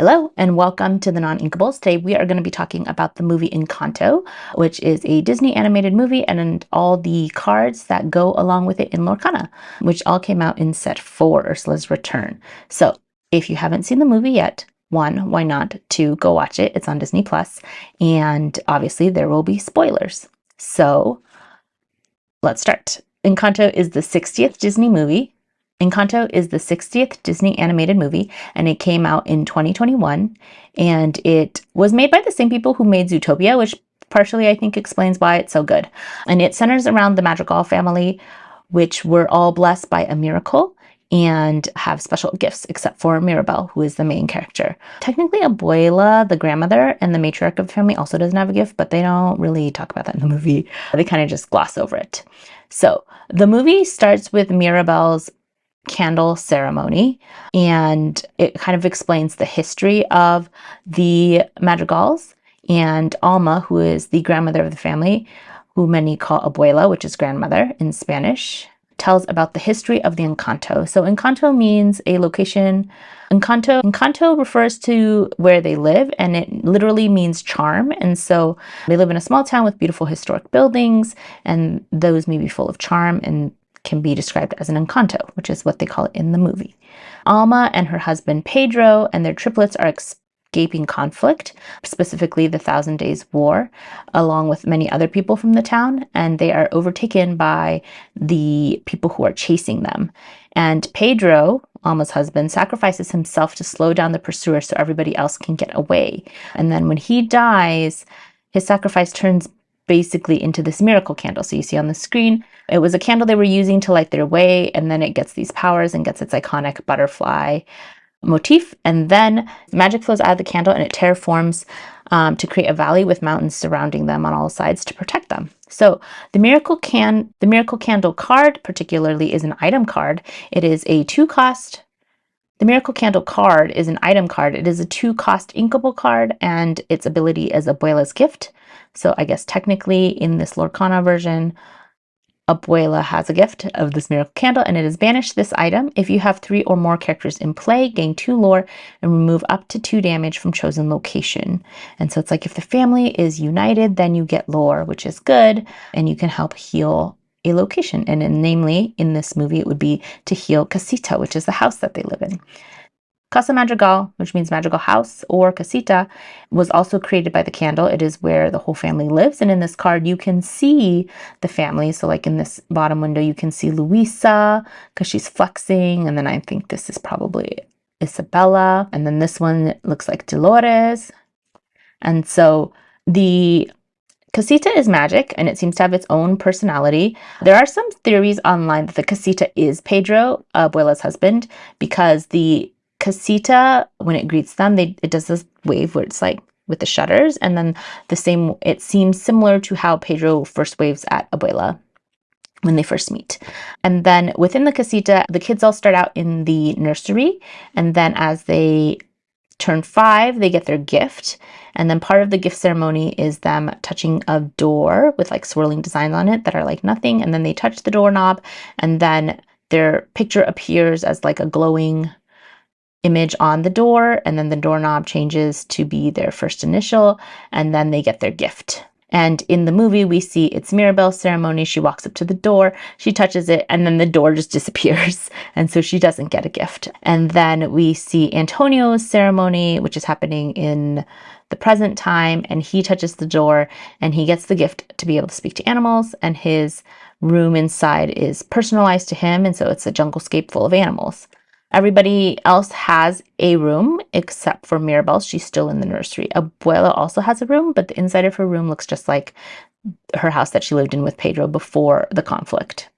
Hello and welcome to the Non-Inkables. Today we are going to be talking about the movie Encanto, which is a Disney animated movie and all the cards that go along with it in Lorcana, which all came out in set 4, Ursula's Return. So if you haven't seen the movie yet, 1, why not? 2, go watch it. It's on Disney Plus, and obviously there will be spoilers. So let's start. Encanto is the 60th Disney movie. Encanto is the 60th Disney animated movie, and it came out in 2021, and it was made by the same people who made Zootopia, which partially I think explains why it's so good. And it centers around the Madrigal family, which were all blessed by a miracle and have special gifts, except for Mirabel, who is the main character. Technically, Abuela, the grandmother and the matriarch of the family, also doesn't have a gift, but they don't really talk about that in the movie. They kind of just gloss over it. So the movie starts with Mirabel's candle ceremony, and it kind of explains the history of the Madrigals, and Alma, who is the grandmother of the family, who many call Abuela, which is grandmother in Spanish, tells about the history of the Encanto. So Encanto means a location. Encanto refers to where they live, and it literally means charm. And so they live in a small town with beautiful historic buildings, and those may be full of charm and can be described as an Encanto, which is what they call it in the movie. Alma and her husband Pedro and their triplets are escaping conflict, specifically the Thousand Days War, along with many other people from the town, and they are overtaken by the people who are chasing them. And Pedro, Alma's husband, sacrifices himself to slow down the pursuers so everybody else can get away. And then when he dies, his sacrifice turns basically into this miracle candle. So you see on the screen, it was a candle they were using to light their way, and then it gets these powers and gets its iconic butterfly motif, and then magic flows out of the candle and it terraforms to create a valley with mountains surrounding them on all sides to protect them. So the miracle candle card particularly is an item card. It is a 2-cost. The Miracle Candle card is an item card. It is a 2-cost inkable card, and its ability is Abuela's gift. So I guess technically in this Lorcana version, Abuela has a gift of this miracle candle, and it is banish this item. If you have 3 or more characters in play, gain 2 lore and remove up to 2 damage from chosen location. And so it's like if the family is united, then you get lore, which is good, and you can help heal a location. And namely, in this movie, it would be to heal Casita, which is the house that they live in. Casa Madrigal, which means magical house, or Casita, was also created by the candle. It is where the whole family lives. And in this card, you can see the family. So like in this bottom window, you can see Luisa because she's flexing. And then I think this is probably Isabella. And then this one looks like Dolores. And so the Casita is magic, and it seems to have its own personality. There are some theories online that the Casita is Pedro, Abuela's husband, because the Casita, when it greets them, it does this wave where it's like with the shutters, and then it seems similar to how Pedro first waves at Abuela when they first meet. And then within the Casita, the kids all start out in the nursery, and then as they turn 5, they get their gift. And then part of the gift ceremony is them touching a door with like swirling designs on it that are like nothing. And then they touch the doorknob, and then their picture appears as like a glowing image on the door. And then the doorknob changes to be their first initial, and then they get their gift. And in the movie, we see it's Mirabel's ceremony. She walks up to the door, she touches it, and then the door just disappears. And so she doesn't get a gift. And then we see Antonio's ceremony, which is happening in the present time. And he touches the door and he gets the gift to be able to speak to animals. And his room inside is personalized to him. And so it's a junglescape full of animals. Everybody else has a room except for Mirabel. She's still in the nursery. Abuela also has a room, but the inside of her room looks just like her house that she lived in with Pedro before the conflict.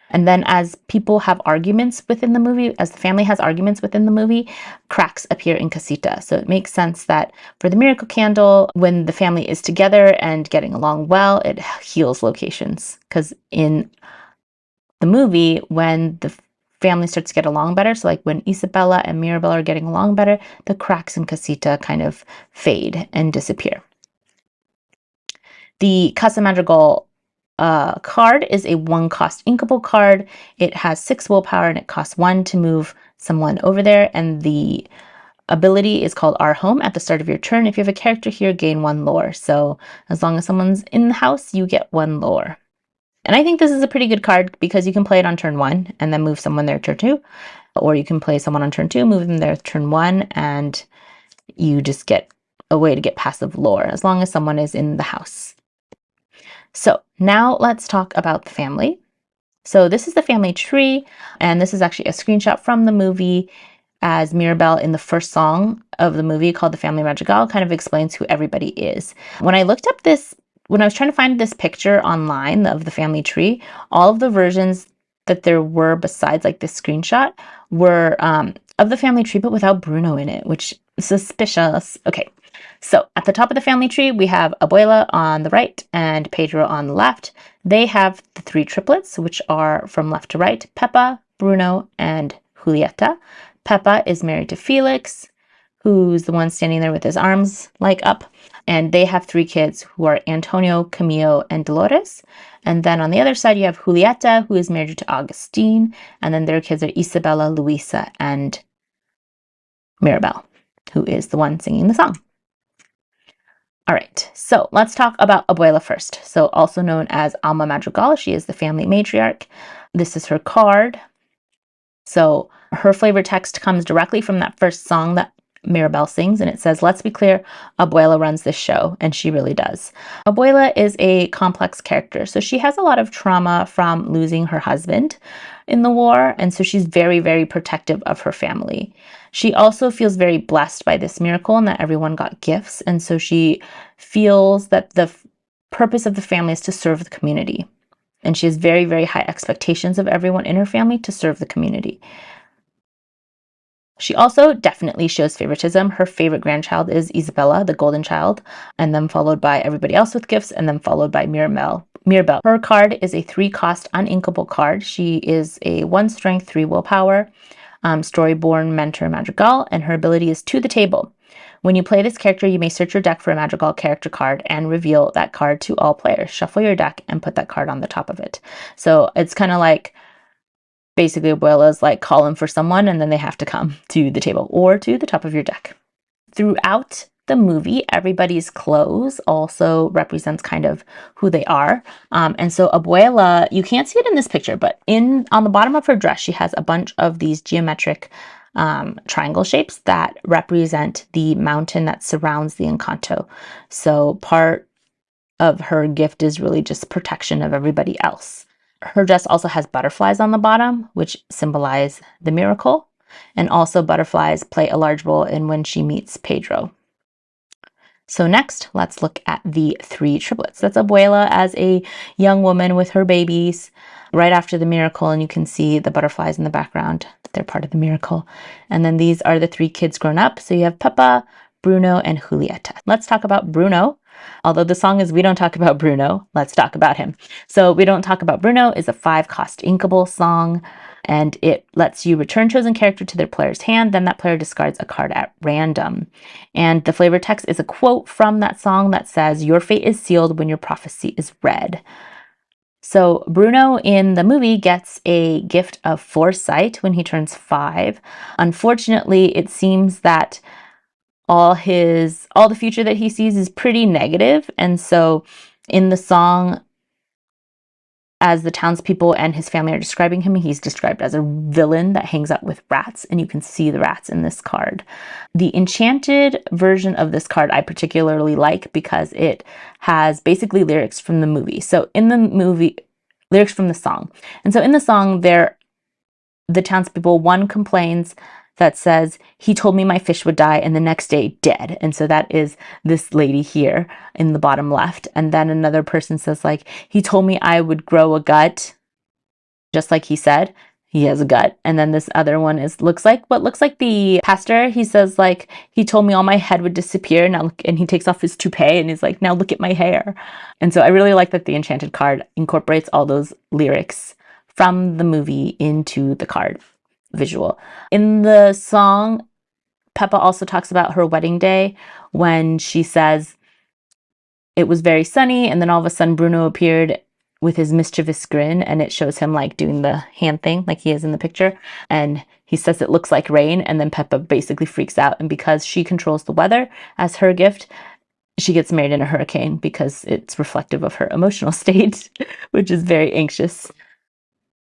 And then as people have arguments within the movie, as the family has arguments within the movie, cracks appear in Casita. So it makes sense that for the miracle candle, when the family is together and getting along well, it heals locations. Because in the movie, when the family starts to get along better, so like when Isabella and Mirabel are getting along better, the cracks in Casita kind of fade and disappear. The Casa Madrigal card is a 1-cost inkable card. It has 6 willpower and it costs 1 to move someone over there, and the ability is called Our Home. At the start of your turn, if you have a character here, gain 1 lore. So as long as someone's in the house, you get 1 lore. And I think this is a pretty good card because you can play it on turn 1 and then move someone there turn 2. Or you can play someone on turn 2, move them there turn 1, and you just get a way to get passive lore as long as someone is in the house. So now let's talk about the family. So this is the family tree, and this is actually a screenshot from the movie, as Mirabel in the first song of the movie called The Family Madrigal kind of explains who everybody is. When I looked up this, when I was trying to find this picture online of the family tree, all of the versions that there were besides like this screenshot were of the family tree, but without Bruno in it, which is suspicious. Okay, so at the top of the family tree, we have Abuela on the right and Pedro on the left. They have the 3 triplets, which are from left to right, Pepa, Bruno, and Julieta. Pepa is married to Felix, who's the one standing there with his arms like up. And they have 3 kids who are Antonio, Camilo, and Dolores. And then on the other side, you have Julieta, who is married to Augustine. And then their kids are Isabella, Luisa, and Mirabel, who is the one singing the song. All right, so let's talk about Abuela first. So also known as Alma Madrigal, she is the family matriarch. This is her card. So her flavor text comes directly from that first song that Mirabel sings, and it says, "Let's be clear, Abuela runs this show," and she really does. Abuela is a complex character, so she has a lot of trauma from losing her husband in the war, and so she's very, very protective of her family. She also feels very blessed by this miracle and that everyone got gifts, and so she feels that the purpose of the family is to serve the community. And she has very, very high expectations of everyone in her family to serve the community. She also definitely shows favoritism. Her favorite grandchild is Isabella, the golden child, and then followed by everybody else with gifts, and then followed by Mirabel. Her card is a 3-cost uninkable card. She is a 1 strength, 3 willpower, Storyborn Mentor Madrigal, and her ability is To the Table. When you play this character, you may search your deck for a Madrigal character card and reveal that card to all players. Shuffle your deck and put that card on the top of it. So it's kind of like, basically, Abuela's like calling for someone and then they have to come to the table or to the top of your deck. Throughout the movie, everybody's clothes also represents kind of who they are. And so Abuela, you can't see it in this picture, but on the bottom of her dress, she has a bunch of these geometric triangle shapes that represent the mountain that surrounds the Encanto. So part of her gift is really just protection of everybody else. Her dress also has butterflies on the bottom, which symbolize the miracle. And also butterflies play a large role in when she meets Pedro. So next, let's look at the 3 triplets. That's Abuela as a young woman with her babies right after the miracle, and you can see the butterflies in the background. They're part of the miracle. And then these are the 3 kids grown up. So you have Pepa, Bruno, and Julieta. Let's talk about Bruno. Although the song is We Don't Talk About Bruno, let's talk about him. So We Don't Talk About Bruno is a 5-cost inkable song, and it lets you return chosen character to their player's hand. Then that player discards a card at random. And the flavor text is a quote from that song that says, "Your fate is sealed when your prophecy is read." So Bruno in the movie gets a gift of foresight when he turns 5. Unfortunately, it seems that all the future that he sees is pretty negative. And so in the song, as the townspeople and his family are describing him, he's described as a villain that hangs out with rats, and you can see the rats in this card. The enchanted version of this card I particularly like because it has basically lyrics from the movie. So in the movie, lyrics from the song. And so in the song, the townspeople, one complains that says, "He told me my fish would die and the next day dead." And so that is this lady here in the bottom left. And then another person says like, "He told me I would grow a gut," just like he said. He has a gut. And then this other one looks like the pastor. He says like, "He told me all my head would disappear." Now look, and he takes off his toupee and he's like, "Now look at my hair." And so I really like that the enchanted card incorporates all those lyrics from the movie into the card visual. In the song, Peppa also talks about her wedding day when she says it was very sunny, and then all of a sudden Bruno appeared with his mischievous grin, and it shows him like doing the hand thing like he is in the picture, and he says it looks like rain, and then Peppa basically freaks out. And because she controls the weather as her gift, she gets married in a hurricane because it's reflective of her emotional state, which is very anxious.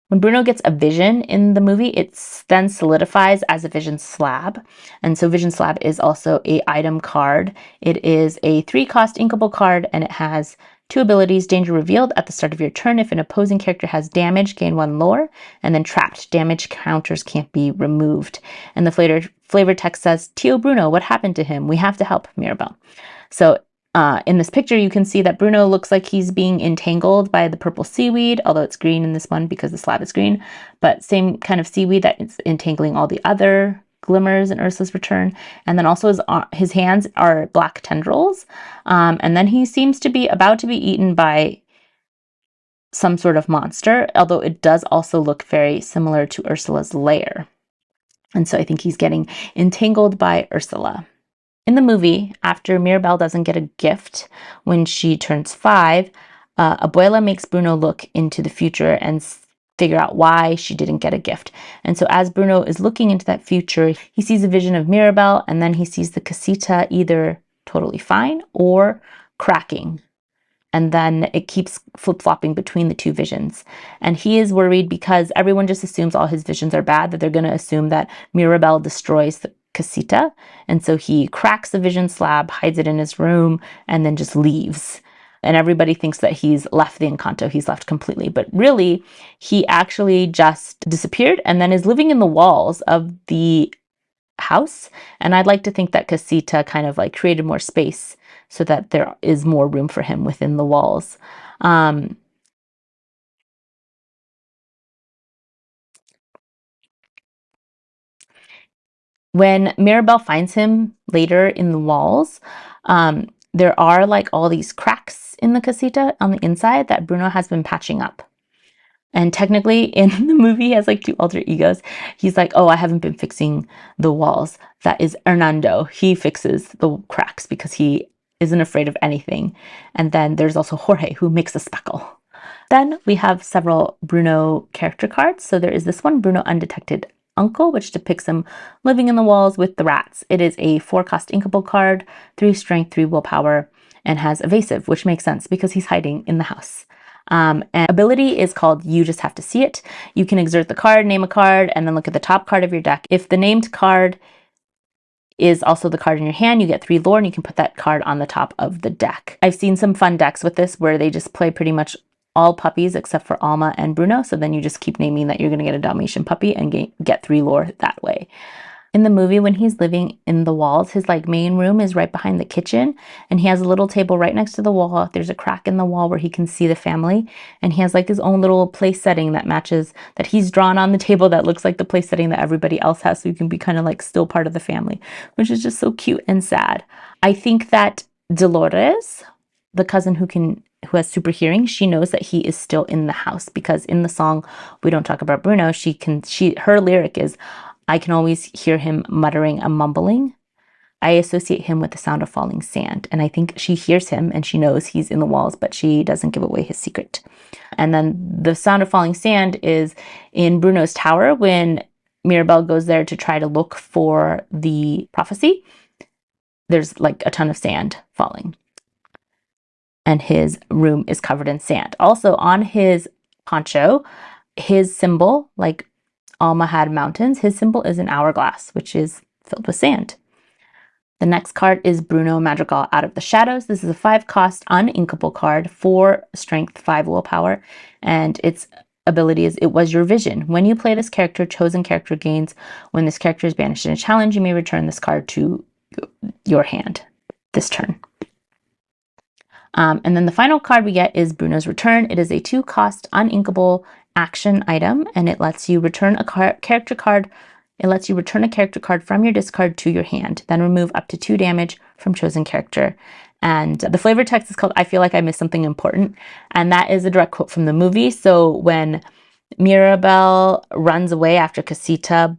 When Bruno gets a vision in the movie, it then solidifies as a vision slab. And so vision slab is also a item card. It is a 3-cost inkable card, and it has 2 abilities: danger revealed at the start of your turn. If an opposing character has damage, gain 1 lore, and then trapped. Damage counters can't be removed. And the flavor text says, Tio Bruno, what happened to him? We have to help Mirabel. So in this picture, you can see that Bruno looks like he's being entangled by the purple seaweed, although it's green in this one because the slab is green, but same kind of seaweed that is entangling all the other glimmers in Ursula's Return. And then also his hands are black tendrils. And then he seems to be about to be eaten by some sort of monster, although it does also look very similar to Ursula's lair. And so I think he's getting entangled by Ursula. In the movie, after Mirabel doesn't get a gift when she turns 5, Abuela makes Bruno look into the future and figure out why she didn't get a gift. And so as Bruno is looking into that future, he sees a vision of Mirabel, and then he sees the casita either totally fine or cracking. And then it keeps flip-flopping between the 2 visions. And he is worried because everyone just assumes all his visions are bad, that they're going to assume that Mirabel destroys the casita. And so he cracks the vision slab, hides it in his room, and then just leaves. And everybody thinks that he's left the Encanto. He's left completely. But really, he actually just disappeared and then is living in the walls of the house. And I'd like to think that casita kind of like created more space so that there is more room for him within the walls. When Mirabel finds him later in the walls, there are like all these cracks in the casita on the inside that Bruno has been patching up. And technically in the movie, he has like 2 alter egos. He's like, oh, I haven't been fixing the walls. That is Hernando. He fixes the cracks because he isn't afraid of anything. And then there's also Jorge, who makes a speckle. Then we have several Bruno character cards. So there is this one, Bruno Undetected Uncle, which depicts him living in the walls with the rats. It is a 4-cost inkable card, 3 strength, 3 willpower, and has evasive, which makes sense because he's hiding in the house. And ability is called You Just Have to See It. You can exert the card, name a card, and then look at the top card of your deck. If the named card is also the card in your hand, you get 3 lore, and you can put that card on the top of the deck. I've seen some fun decks with this where they just play pretty much all puppies except for Alma and Bruno. So then you just keep naming that you're going to get a Dalmatian puppy and get 3 lore that way. In the movie, when he's living in the walls, his like main room is right behind the kitchen, and he has a little table right next to the wall. There's a crack in the wall where he can see the family, and he has like his own little place setting that matches, that he's drawn on the table that looks like the place setting that everybody else has, so you can be kind of like still part of the family, which is just so cute and sad. I think that Dolores, the cousin who has super hearing, she knows that he is still in the house, because in the song We Don't Talk About Bruno, her lyric is, I can always hear him muttering and mumbling. I associate him with the sound of falling sand. And I think she hears him and she knows he's in the walls, but she doesn't give away his secret. And then the sound of falling sand is in Bruno's tower when Mirabel goes there to try to look for the prophecy. There's like a ton of sand falling. And his room is covered in sand. Also on his poncho, his symbol, like Alma had mountains, his symbol is an hourglass, which is filled with sand. The next card is Bruno Madrigal Out of the Shadows. This is a 5-cost uninkable card, 4 strength, 5 willpower, and its ability is It Was Your Vision. When you play this character, chosen character gains. When this character is banished in a challenge, you may return this card to your hand this turn. And then the final card we get is Bruno's Return. It is a 2-cost uninkable action item, and it lets you return a character card. It lets you return a character card from your discard to your hand, then remove up to 2 damage from chosen character. And the flavor text is called I Feel Like I Missed Something Important, and that is a direct quote from the movie. So when Mirabel runs away after Casita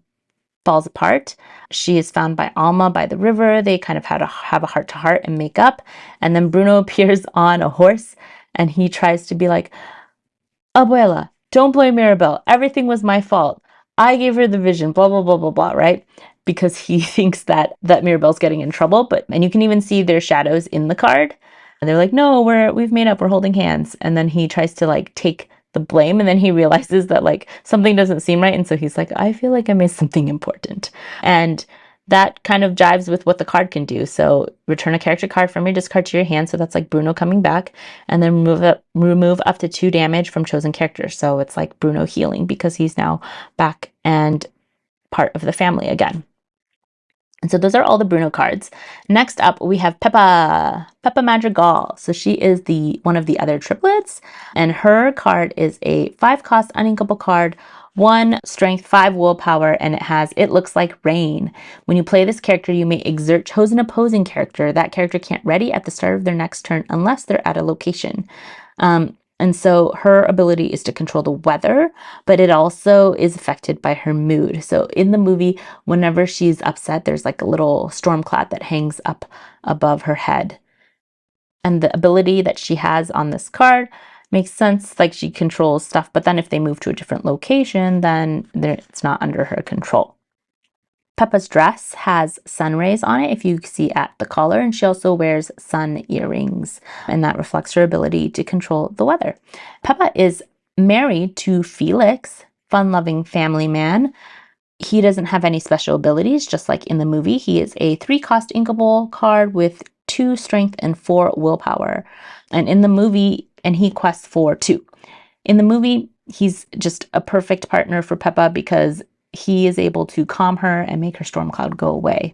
falls apart, she is found by Alma by the river. They kind of have a heart-to-heart and make up. And then Bruno appears on a horse, and he tries to be like, Abuela, don't blame Mirabel. Everything was my fault. I gave her the vision, blah, blah, blah, blah, blah, right? Because he thinks that Mirabel's getting in trouble, and you can even see their shadows in the card. And they're like, no, we've made up, we're holding hands. And then he tries to like take the blame, and then he realizes that like something doesn't seem right. And so he's like, I feel like I missed something important. And that kind of jives with what the card can do. So return a character card from your discard to your hand. So that's like Bruno coming back, and then remove up to 2 damage from chosen characters. So it's like Bruno healing because he's now back and part of the family again. And so those are all the Bruno cards. Next up, we have Peppa Madrigal. So she is one of the other triplets, and her card is a 5-cost uninkable card, 1 strength, 5 willpower, and it looks like rain. When you play this character, you may exert chosen opposing character. That character can't ready at the start of their next turn unless they're at a location. And so her ability is to control the weather, but it also is affected by her mood. So in the movie, whenever she's upset, there's like a little storm cloud that hangs up above her head. And the ability that she has on this card makes sense, like she controls stuff, but then if they move to a different location, then it's not under her control. Peppa's dress has sun rays on it, if you see at the collar, and she also wears sun earrings, and that reflects her ability to control the weather. Peppa is married to Felix, fun-loving family man. He doesn't have any special abilities, just like in the movie. He is a 3-cost inkable card with 2 strength and 4 willpower. And in the movie, and he quests for 2. In the movie, he's just a perfect partner for Peppa because he is able to calm her and make her storm cloud go away.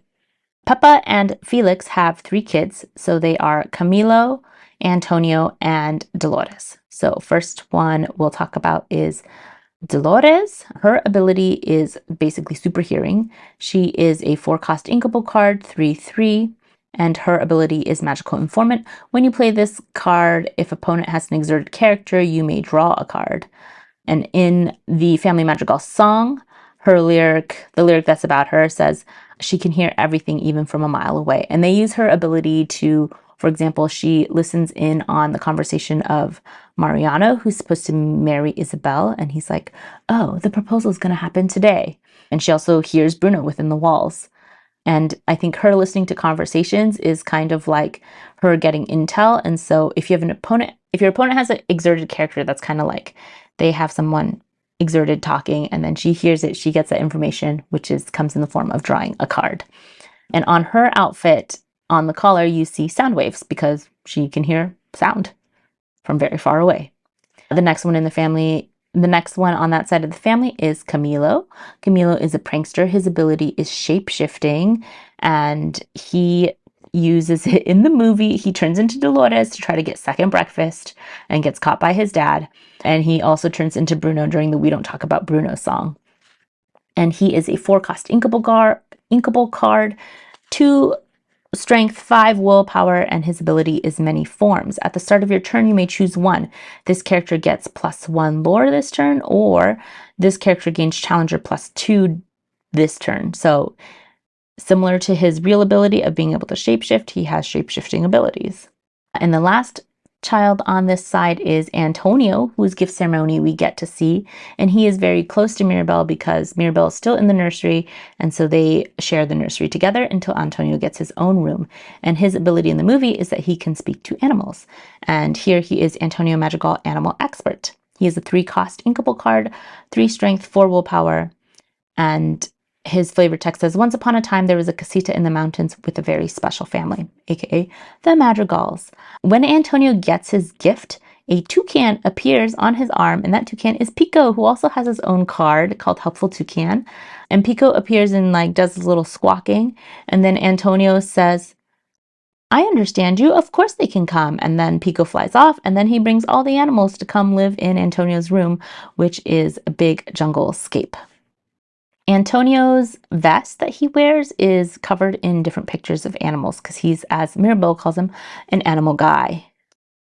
Peppa and Felix have 3 kids, so they are Camilo, Antonio, and Dolores. So first one we'll talk about is Dolores. Her ability is basically super hearing. She is a 4-cost inkable card, 3/3, and her ability is Magical Informant. When you play this card, if opponent has an exerted character, you may draw a card. And in the Family Madrigal song, the lyric that's about her says she can hear everything even from a mile away. And they use her ability to, for example, she listens in on the conversation of Mariano, who's supposed to marry Isabel. And he's like, oh, the proposal is going to happen today. And she also hears Bruno within the walls. And I think her listening to conversations is kind of like her getting intel. And so if your opponent has an exerted character, that's kind of like they have someone exerted talking, and then she hears it, she gets that information, which comes in the form of drawing a card. And on her outfit, on the collar, you see sound waves because she can hear sound from very far away. The next one on that side of the family is Camilo. Camilo is a prankster. His ability is shape-shifting, and he uses it in the movie. He turns into Dolores to try to get second breakfast and gets caught by his dad. And he also turns into Bruno during the We Don't Talk About Bruno song. And he is a 4-cost inkable card, 2 strength, 5 willpower, and his ability is Many Forms. At the start of your turn, you may choose one. This character gets +1 lore this turn, or this character gains Challenger +2 this turn. So similar to his real ability of being able to shapeshift, he has shapeshifting abilities. And the last child on this side is Antonio, whose gift ceremony we get to see. And he is very close to Mirabel because Mirabel is still in the nursery. And so they share the nursery together until Antonio gets his own room. And his ability in the movie is that he can speak to animals. And here he is Antonio Madrigal, Animal Expert. He is a 3-cost inkable card, 3 strength, 4 willpower. And his flavor text says, once upon a time, there was a casita in the mountains with a very special family, aka the Madrigals. When Antonio gets his gift, a toucan appears on his arm, and that toucan is Pico, who also has his own card called Helpful Toucan. And Pico appears and does his little squawking, and then Antonio says, I understand you, of course they can come. And then Pico flies off, and then he brings all the animals to come live in Antonio's room, which is a big jungle scape. Antonio's vest that he wears is covered in different pictures of animals because he's, as Mirabel calls him, an animal guy.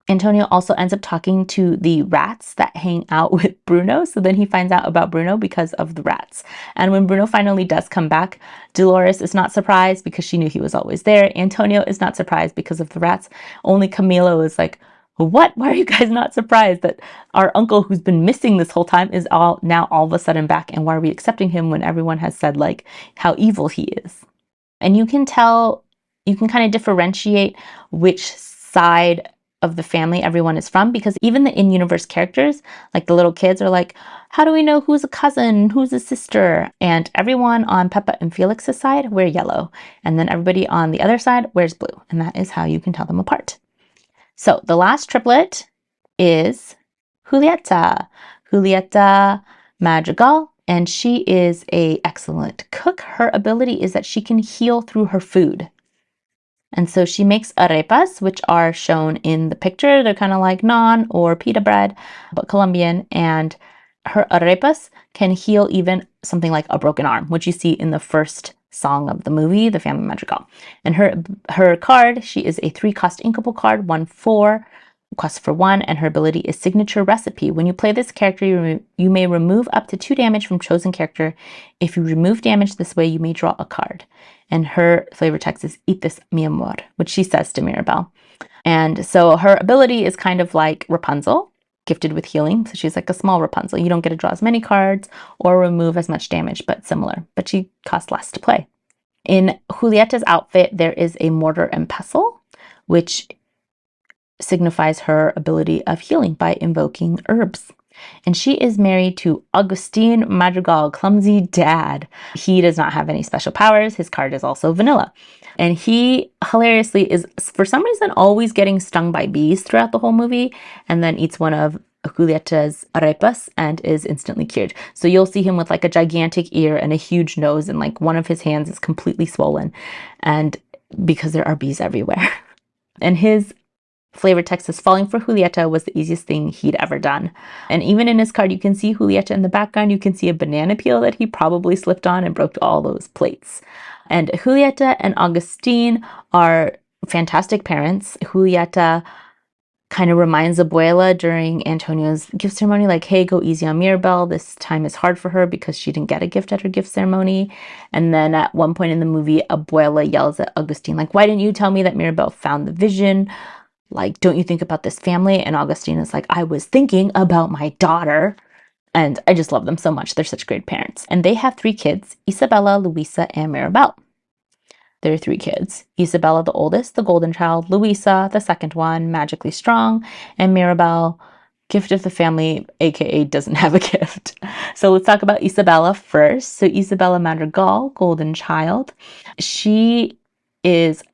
Antonio also ends up talking to the rats that hang out with Bruno, so then he finds out about Bruno because of the rats. And when Bruno finally does come back, Dolores is not surprised because she knew he was always there. Antonio is not surprised because of the rats. Only Camilo is like, What? Why are you guys not surprised that our uncle who's been missing this whole time is all of a sudden back? And why are we accepting him when everyone has said like how evil he is? And you can tell, you can kind of differentiate which side of the family everyone is from, because even the in-universe characters, like the little kids, are like, how do we know who's a cousin, who's a sister? And everyone on Peppa and Felix's side wear yellow, and then everybody on the other side wears blue, and that is how you can tell them apart. So the last triplet is Julieta. Julieta Madrigal, and she is an excellent cook. Her ability is that she can heal through her food. And so she makes arepas, which are shown in the picture. They're kind of like naan or pita bread, but Colombian. And her arepas can heal even something like a broken arm, which you see in the first song of the movie, The Family Madrigal. And her card, she is a 3-cost inkable card, 1/4, cost for 1, and her ability is Signature Recipe. When you play this character, you may remove up to 2 damage from chosen character. If you remove damage this way, you may draw a card. And her flavor text is "Eat this, mi amor," which she says to Mirabel. And so her ability is kind of like Rapunzel, gifted with healing. So she's like a small Rapunzel. You don't get to draw as many cards or remove as much damage, but similar. But she costs less to play. In Julieta's outfit, there is a mortar and pestle, which signifies her ability of healing by invoking herbs. And she is married to Agustin Madrigal, Clumsy Dad. He does not have any special powers. His card is also vanilla. And he hilariously is, for some reason, always getting stung by bees throughout the whole movie, and then eats one of Julieta's arepas and is instantly cured. So you'll see him with like a gigantic ear and a huge nose, and like one of his hands is completely swollen, and because there are bees everywhere. And his flavor text is "Falling for Julieta was the easiest thing he'd ever done." And even in his card, you can see Julieta in the background. You can see a banana peel that he probably slipped on and broke all those plates. And Julieta and Agustin are fantastic parents. Julieta kind of reminds Abuela during Antonio's gift ceremony, like, hey, go easy on Mirabel. This time is hard for her because she didn't get a gift at her gift ceremony. And then at one point in the movie, Abuela yells at Agustin, like, why didn't you tell me that Mirabel found the vision? Like, don't you think about this family? And Augustine is like, I was thinking about my daughter. And I just love them so much. They're such great parents. And they have 3 kids, Isabella, Luisa, and Mirabel. There are 3 kids. Isabella, the oldest, the golden child. Luisa, the second one, magically strong. And Mirabel, gift of the family, aka doesn't have a gift. So let's talk about Isabella first. So Isabella Madrigal, golden child. She is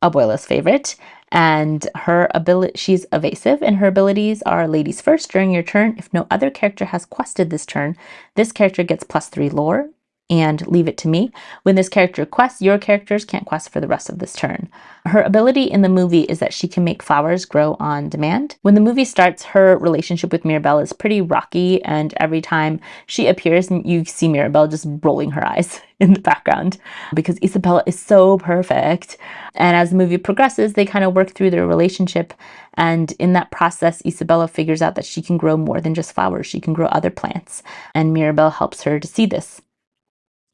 Abuela's favorite, and her ability, she's evasive, and her abilities are ladies first. During your turn, if no other character has quested this turn, this character gets +3 lore, and leave it to me. When this character quests, your characters can't quest for the rest of this turn. Her ability in the movie is that she can make flowers grow on demand. When the movie starts, her relationship with Mirabel is pretty rocky, and every time she appears, you see Mirabel just rolling her eyes in the background because Isabella is so perfect. And as the movie progresses, they kind of work through their relationship, and in that process, Isabella figures out that she can grow more than just flowers. She can grow other plants, and Mirabel helps her to see this.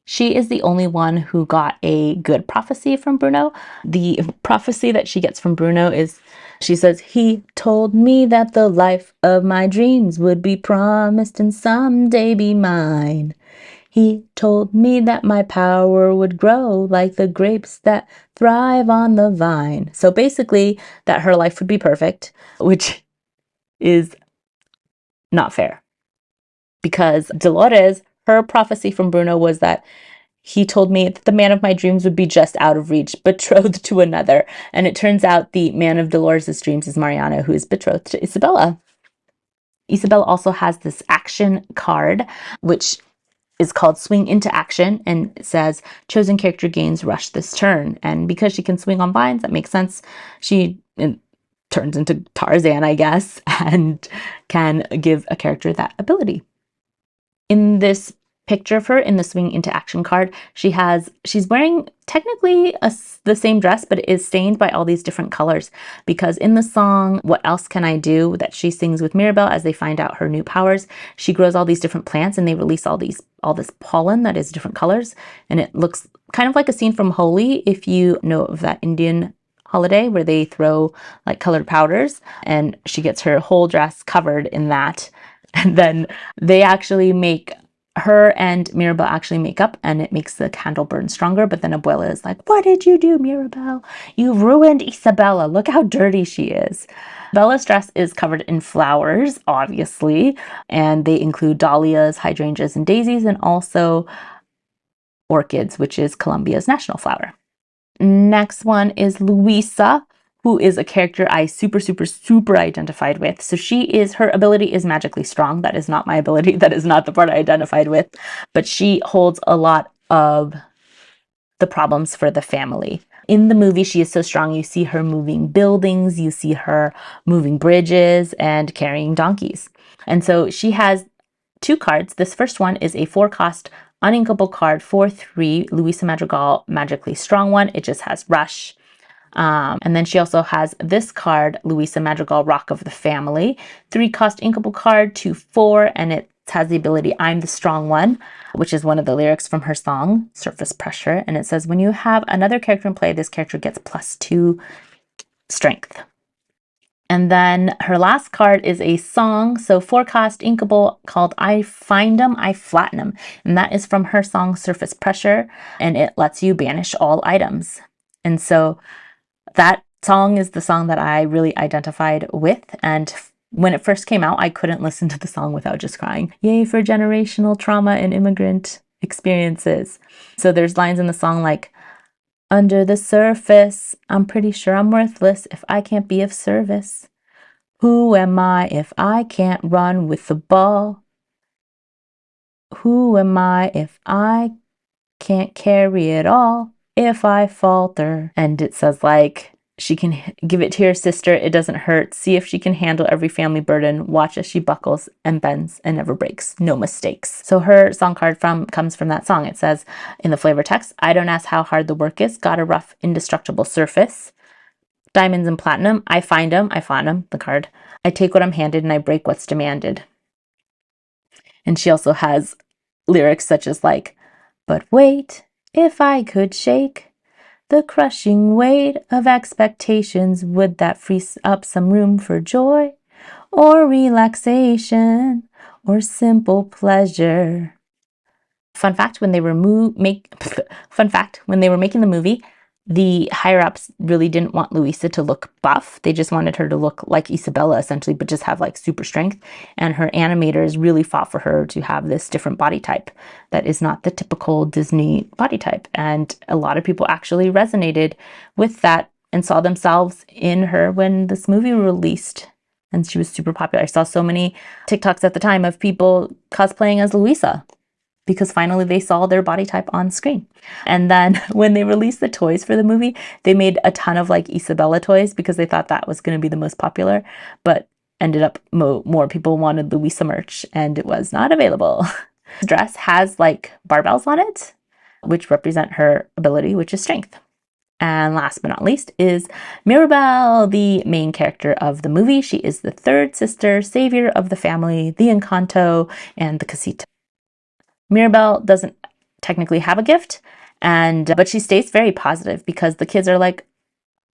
She is the only one who got a good prophecy from Bruno. The prophecy that she gets from Bruno is, she says, he told me that the life of my dreams would be promised and someday be mine. He told me that my power would grow like the grapes that thrive on the vine. So basically, that her life would be perfect, which is not fair. Because Dolores, her prophecy from Bruno was that he told me that the man of my dreams would be just out of reach, betrothed to another. And it turns out the man of Dolores' dreams is Mariana, who is betrothed to Isabella. Isabella also has this action card, which is called Swing into Action, and it says chosen character gains rush this turn. And because she can swing on vines, that makes sense. She turns into Tarzan, I guess, and can give a character that ability. In this picture of her in the Swing into Action card, she's wearing technically the same dress, but it is stained by all these different colors, because in the song What Else Can I Do that she sings with Mirabel as they find out her new powers, she grows all these different plants and they release all this pollen that is different colors, and it looks kind of like a scene from Holi, if you know of that Indian holiday where they throw like colored powders, and she gets her whole dress covered in that. And then they actually make her and Mirabel actually make up, and it makes the candle burn stronger. But then Abuela is like, "What did you do, Mirabel? You've ruined Isabella. Look how dirty she is." Bella's dress is covered in flowers, obviously, and they include dahlias, hydrangeas, and daisies, and also orchids, which is Colombia's national flower. Next one is Luisa, who is a character I super identified with. So her ability is magically strong. That is not my ability. That is not the part I identified with. But she holds a lot of the problems for the family. In the movie, she is so strong. You see her moving buildings, you see her moving bridges and carrying donkeys. And so she has two cards. This first one is a 4-cost uninkable card, 4/3, Luisa Madrigal, magically strong one. It just has rush. And then she also has this card, Luisa Madrigal, Rock of the Family, 3-cost inkable card, 2/4, and it has the ability I'm the Strong One, which is one of the lyrics from her song, Surface Pressure. And it says, when you have another character in play, this character gets +2 strength. And then her last card is a song, so 4-cost inkable, called I Find 'em, I Flatten 'em. And that is from her song, Surface Pressure, and it lets you banish all items. And so that song is the song that I really identified with. And when it first came out, I couldn't listen to the song without just crying. Yay for generational trauma and immigrant experiences. So there's lines in the song like, under the surface, I'm pretty sure I'm worthless if I can't be of service. Who am I if I can't run with the ball? Who am I if I can't carry it all? If I falter. And it says like, she can give it to your sister, it doesn't hurt. See if she can handle every family burden. Watch as she buckles and bends and never breaks. No mistakes. So her song card comes from that song. It says in the flavor text, I don't ask how hard the work is. Got a rough, indestructible surface. Diamonds and platinum. I find 'em, I flatten 'em, the card. I take what I'm handed and I break what's demanded. And she also has lyrics such as like, but wait, if I could shake the crushing weight of expectations, would that free up some room for joy or relaxation or simple pleasure? Fun fact, when they were making the movie, the higher-ups really didn't want Luisa to look buff. They just wanted her to look like Isabella, essentially, but just have like super strength. And her animators really fought for her to have this different body type that is not the typical Disney body type. And a lot of people actually resonated with that and saw themselves in her when this movie released. And she was super popular. I saw so many TikToks at the time of people cosplaying as Luisa, because finally they saw their body type on screen. And then when they released the toys for the movie, they made a ton of like Isabella toys because they thought that was going to be the most popular, but ended up more people wanted Luisa merch and it was not available. This dress has like barbells on it, which represent her ability, which is strength. And last but not least is Mirabel, the main character of the movie. She is the third sister, savior of the family, the Encanto, and the Casita. Mirabel doesn't technically have a gift, but she stays very positive because the kids are like,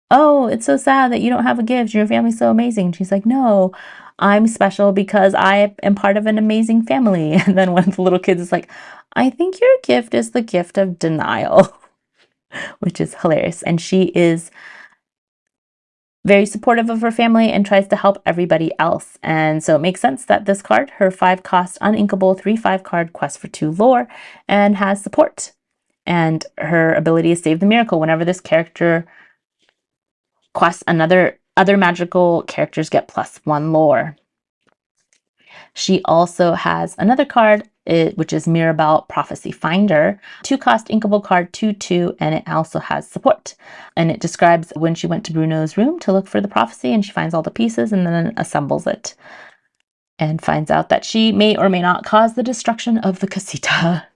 oh, it's so sad that you don't have a gift. Your family's so amazing. She's like, no, I'm special because I am part of an amazing family. And then one of the little kids is like, I think your gift is the gift of denial, which is hilarious. And she is very supportive of her family and tries to help everybody else. And so it makes sense that this card, her 5-cost uninkable 3/5 card, quests for 2 lore and has support. And her ability is Save the Miracle. Whenever this character quests other magical characters get +1 lore. She also has another card, which is Mirabel Prophecy Finder, 2-cost inkable card, 2/2, and it also has support. And it describes when she went to Bruno's room to look for the prophecy, and she finds all the pieces and then assembles it and finds out that she may or may not cause the destruction of the casita.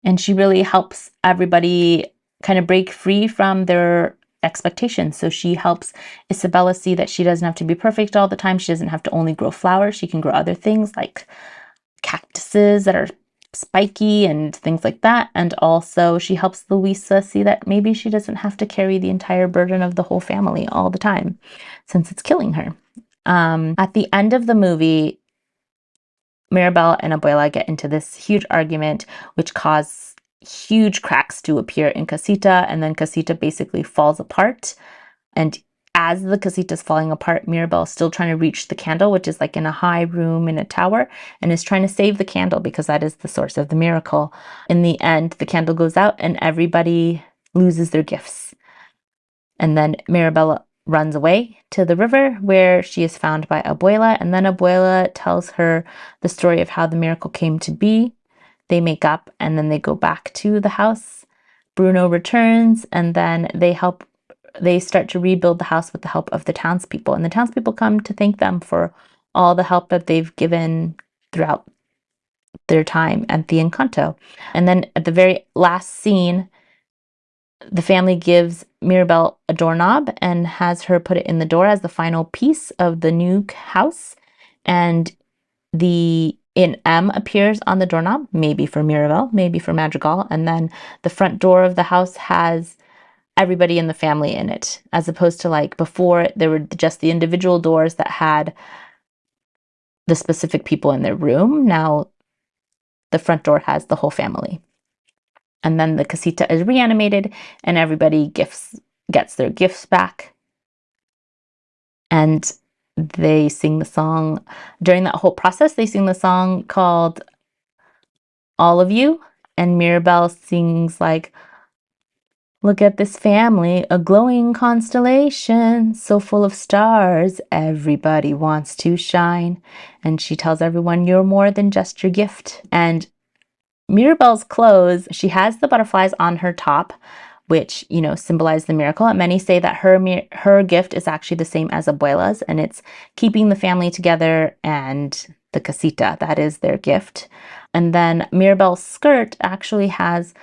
And she really helps everybody kind of break free from their expectations. So she helps Isabella see that she doesn't have to be perfect all the time. She doesn't have to only grow flowers. She can grow other things like cactuses that are spiky and things like that. And also she helps Louisa see that maybe she doesn't have to carry the entire burden of the whole family all the time, since it's killing her. At the end of the movie, Mirabel and Abuela get into this huge argument, which causes huge cracks to appear in Casita, and then Casita basically falls apart. And as the casita is falling apart, Mirabel is still trying to reach the candle, which is like in a high room in a tower, and is trying to save the candle because that is the source of the miracle. In the end, the candle goes out and everybody loses their gifts. And then Mirabel runs away to the river where she is found by Abuela, and then Abuela tells her the story of how the miracle came to be. They make up and then they go back to the house. Bruno returns, and then they start to rebuild the house with the help of the townspeople. And the townspeople come to thank them for all the help that they've given throughout their time at the Encanto. And then at the very last scene, the family gives Mirabel a doorknob and has her put it in the door as the final piece of the new house. And an M appears on the doorknob, maybe for Mirabel, maybe for Madrigal. And then the front door of the house has everybody in the family in it, as opposed to like before, there were just the individual doors that had the specific people in their room. Now the front door has the whole family. And then the casita is reanimated and everybody gets their gifts back. And they sing the song. During that whole process, they sing the song called All of You. And Mirabel sings like, "Look at this family, a glowing constellation, so full of stars, everybody wants to shine." And she tells everyone, "You're more than just your gift." And Mirabel's clothes, she has the butterflies on her top, which, symbolize the miracle. And many say that her gift is actually the same as Abuela's, and it's keeping the family together and the casita. That is their gift. And then Mirabel's skirt actually has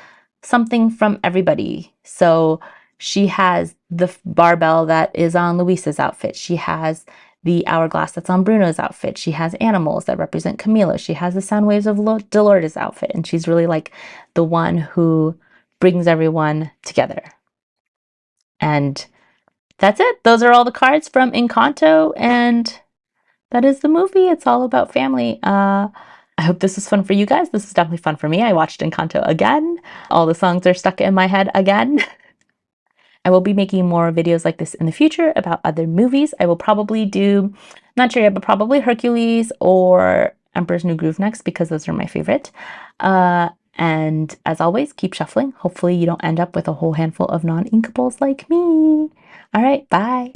something from everybody. So she has the barbell that is on Luisa's outfit. She has the hourglass that's on Bruno's outfit. She has animals that represent Camila. She has the sound waves of Dolores' outfit. And she's really like the one who brings everyone together. And that's it. Those are all the cards from Encanto. And that is the movie. It's all about family. I hope this was fun for you guys. This is definitely fun for me. I watched Encanto again. All the songs are stuck in my head again. I will be making more videos like this in the future about other movies. I will probably do, not sure yet, but probably Hercules or Emperor's New Groove next because those are my favorite. And as always, keep shuffling. Hopefully you don't end up with a whole handful of non-inkables like me. All right, bye.